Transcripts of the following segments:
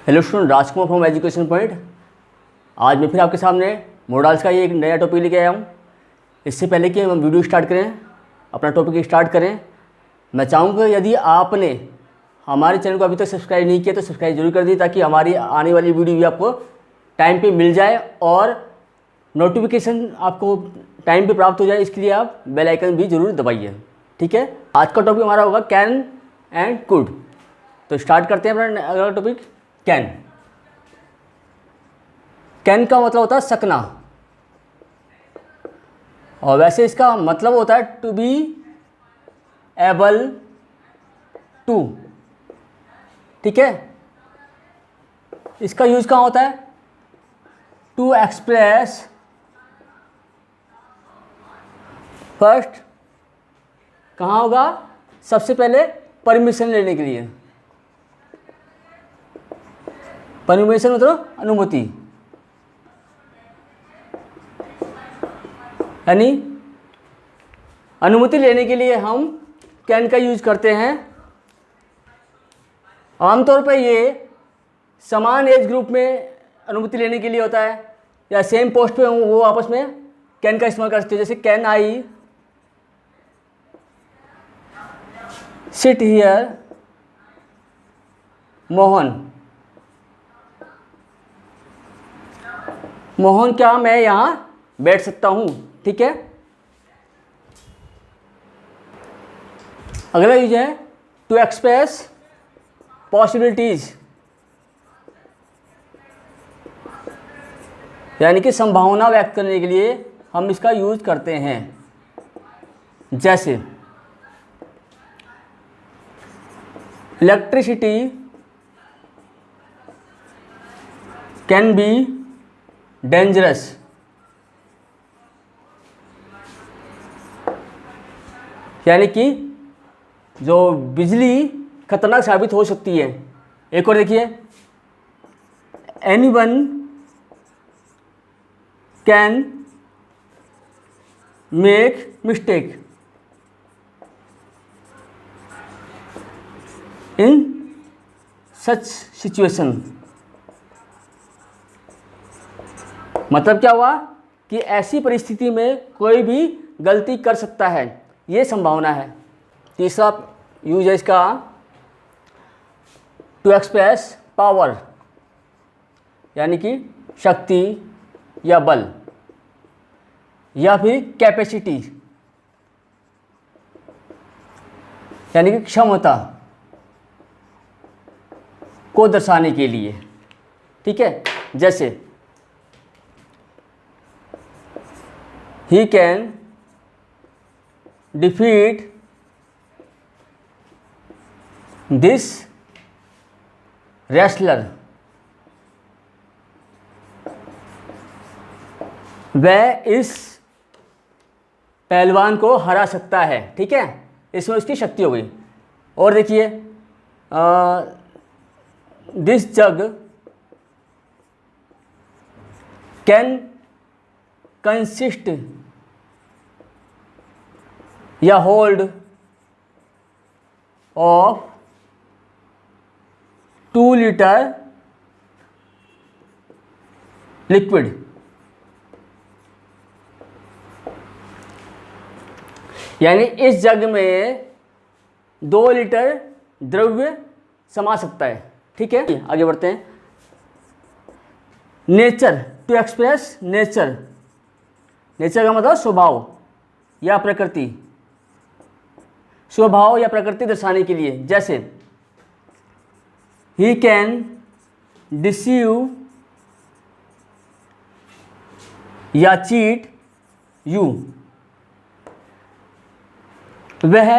Hello student, Rajkumar from education point. आज मैं फिर आपके सामने मॉडल्स का ये एक नया टॉपिक लेके आया हूँ। इससे पहले कि हम वीडियो स्टार्ट करें, अपना टॉपिक स्टार्ट करें, मैं चाहूँगा यदि आपने हमारे चैनल को अभी तक सब्सक्राइब नहीं किया तो सब्सक्राइब जरूर कर दी, ताकि हमारी आने वाली वीडियो भी आपको टाइम पे मिल जाए और नोटिफिकेशन आपको टाइम पे प्राप्त हो जाए। इसके लिए आप बेल आइकन भी ज़रूर दबाइए। ठीक है, आज का टॉपिक हमारा होगा कैन एंड कुड। तो स्टार्ट करते हैं अपना अगला टॉपिक। कैन का मतलब होता है सकना, और वैसे इसका मतलब होता है टू बी एबल टू। ठीक है, इसका यूज कहाँ होता है? टू एक्सप्रेस फर्स्ट, कहाँ होगा? सबसे पहले परमिशन लेने के लिए। परमिशन मतलब अनुमति, यानी अनुमति लेने के लिए हम कैन का यूज करते हैं। आमतौर पर ये समान एज ग्रुप में अनुमति लेने के लिए होता है, या सेम पोस्ट पे वो आपस में कैन का इस्तेमाल कर सकते हैं। जैसे can I sit here Mohan. Mohan, क्या मैं यहाँ बैठ सकता हूँ? ठीक है, अगला यूज है टू एक्सप्रेस पॉसिबिलिटीज, यानी कि संभावना व्यक्त करने के लिए हम इसका यूज करते हैं। जैसे इलेक्ट्रिसिटी कैन बी डेंजरस, यानी कि जो बिजली खतरनाक साबित हो सकती है। एक और देखिए, anyone can make mistake in such situation. मतलब क्या हुआ कि ऐसी परिस्थिति में कोई भी गलती कर सकता है, ये संभावना है। तीसरा यूज है इसका टू एक्सप्रेस पावर, यानी कि शक्ति या बल या फिर कैपेसिटी, यानी कि क्षमता को दर्शाने के लिए। ठीक है, जैसे he can defeat this wrestler, वह इस पहलवान को हरा सकता है। ठीक है, इसमें उसकी शक्ति हो गई। और देखिए, दिस जग कैन कंसिस्ट या होल्ड ऑफ 2 लीटर लिक्विड, यानी इस जग में 2 लीटर द्रव्य समा सकता है। ठीक है, आगे बढ़ते हैं। Nature, to express nature. Nature का मतलब स्वभाव या प्रकृति, स्वभाव या प्रकृति दर्शाने के लिए। जैसे ही कैन डिसीव या चीट यू, वह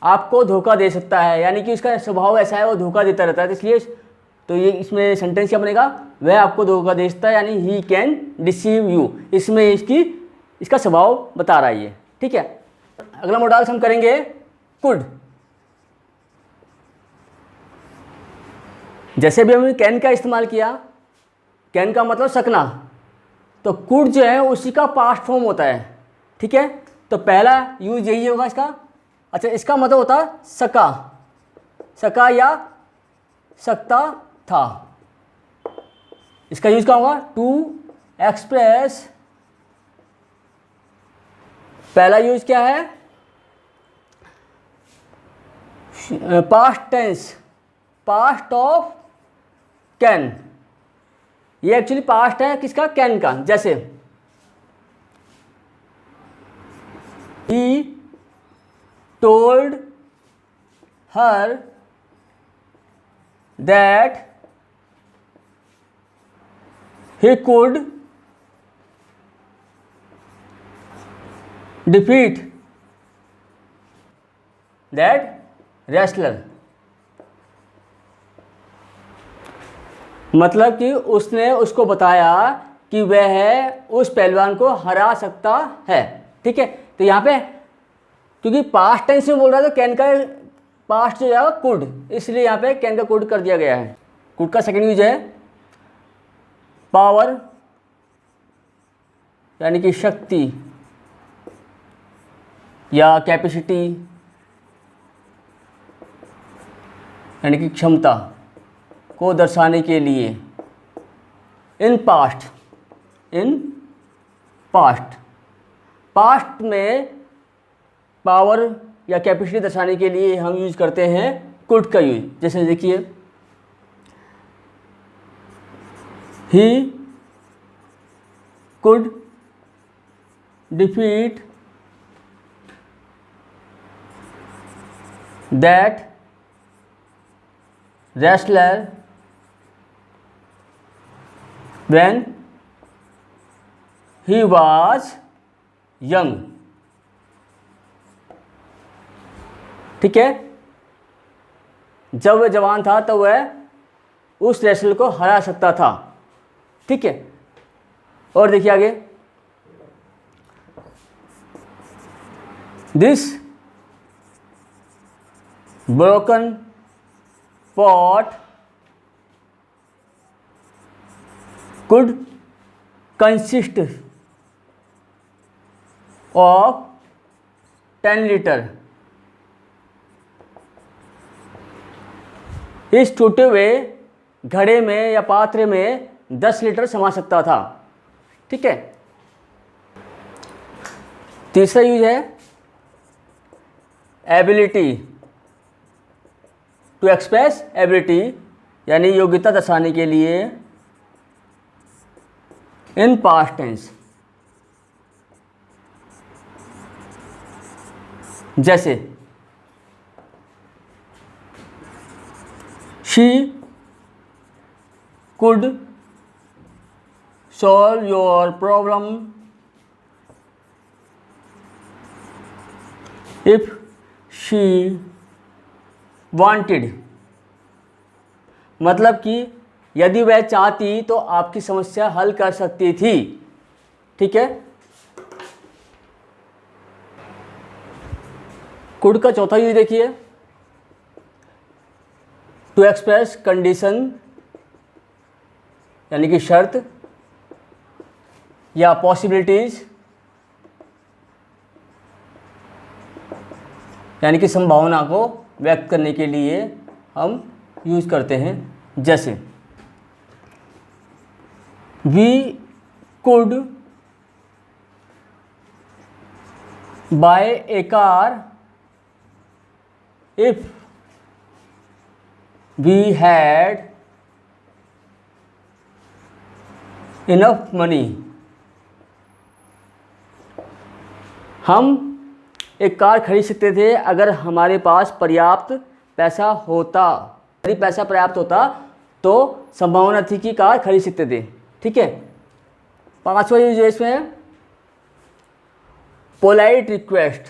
आपको धोखा दे सकता है, यानी कि उसका स्वभाव ऐसा है, वो धोखा देता रहता है। इसलिए तो ये इसमें सेंटेंस क्या बनेगा? वह आपको धोखा दे सकता है, यानी ही कैन डिसीव यू। इसमें इसका स्वभाव बता रहा है ये। ठीक है, अगला मॉडल्स हम करेंगे कुड। जैसे भी हमने कैन का इस्तेमाल किया, कैन का मतलब सकना, तो कुड जो है उसी का पास्ट फॉर्म होता है। ठीक है, तो पहला यूज यही होगा इसका। अच्छा, इसका मतलब होता है सका, सका या सकता था। इसका यूज क्या होगा? टू एक्सप्रेस, पहला यूज क्या है? Past tense, past of can. ये एक्चुअली पास्ट है किसका? कैन का। जैसे ही told her that he could defeat that wrestler। मतलब कि उसने उसको बताया कि वह उस पहलवान को हरा सकता है। ठीक है, तो यहाँ पे क्योंकि पास्ट टेंस में बोल रहा है तो कैन का पास्ट जो है कुड, इसलिए यहाँ पे कैन का कुड कर दिया गया है। कुड का सेकंड यूज है पावर, यानी कि शक्ति या कैपेसिटी, यानी कि क्षमता को दर्शाने के लिए। In past, in past, past में पावर या कैपेसिटी दर्शाने के लिए हम यूज करते हैं कुड का यूज। जैसे देखिए he could defeat that wrestler when he was young। ठीक है, जब वह जवान था तो वह उस रेसलर को हरा सकता था। ठीक है, और देखिए आगे, this broken pot could consist of 10 litre. इस टूटे हुए घड़े में या पात्र में 10 लीटर समा सकता था। ठीक है, तीसरा यूज है एबिलिटी, टू एक्सप्रेस एबिलिटी, यानी योग्यता दर्शाने के लिए इन पास्ट टेंस। जैसे she could solve your problem if she wanted। मतलब कि यदि वह चाहती तो आपकी समस्या हल कर सकती थी। ठीक है, कुड का चौथा यूज देखिए, टू एक्सप्रेस कंडीशन, यानी कि शर्त या पॉसिबिलिटीज, यानी कि संभावना को व्यक्त करने के लिए हम यूज करते हैं। जैसे we could buy a car if we had enough money. हम एक कार खरीद सकते थे अगर हमारे पास पर्याप्त पैसा होता। यदि पैसा पर्याप्त होता तो संभावना थी कि कार खरीद सकते थे। ठीक है, पांचवा यूज इसमें है पोलाइट रिक्वेस्ट,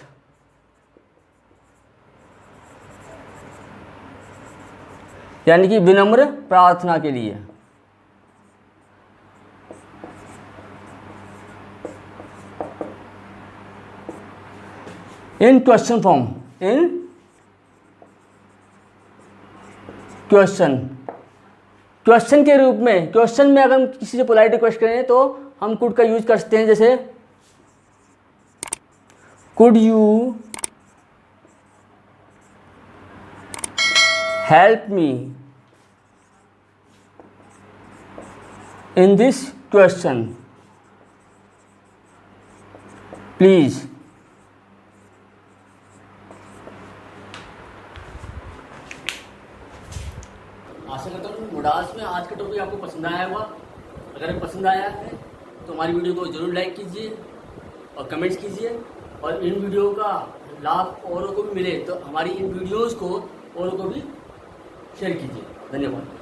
यानी कि विनम्र प्रार्थना के लिए। इन क्वेश्चन फॉर्म, इन क्वेश्चन के रूप में, क्वेश्चन में अगर हम किसी से पोलाइट रिक्वेस्ट करें तो हम कुड का यूज कर सकते हैं। जैसे could you help me in this question. Please. आशा करता हूँ मोडाल्स में आज का टॉपिक आपको पसंद आया होगा। अगर पसंद आया है तो हमारी वीडियो को ज़रूर लाइक कीजिए और कमेंट्स कीजिए, और इन वीडियो का लाभ औरों को भी मिले तो हमारी इन वीडियोस को औरों को भी शेयर कीजिए। धन्यवाद।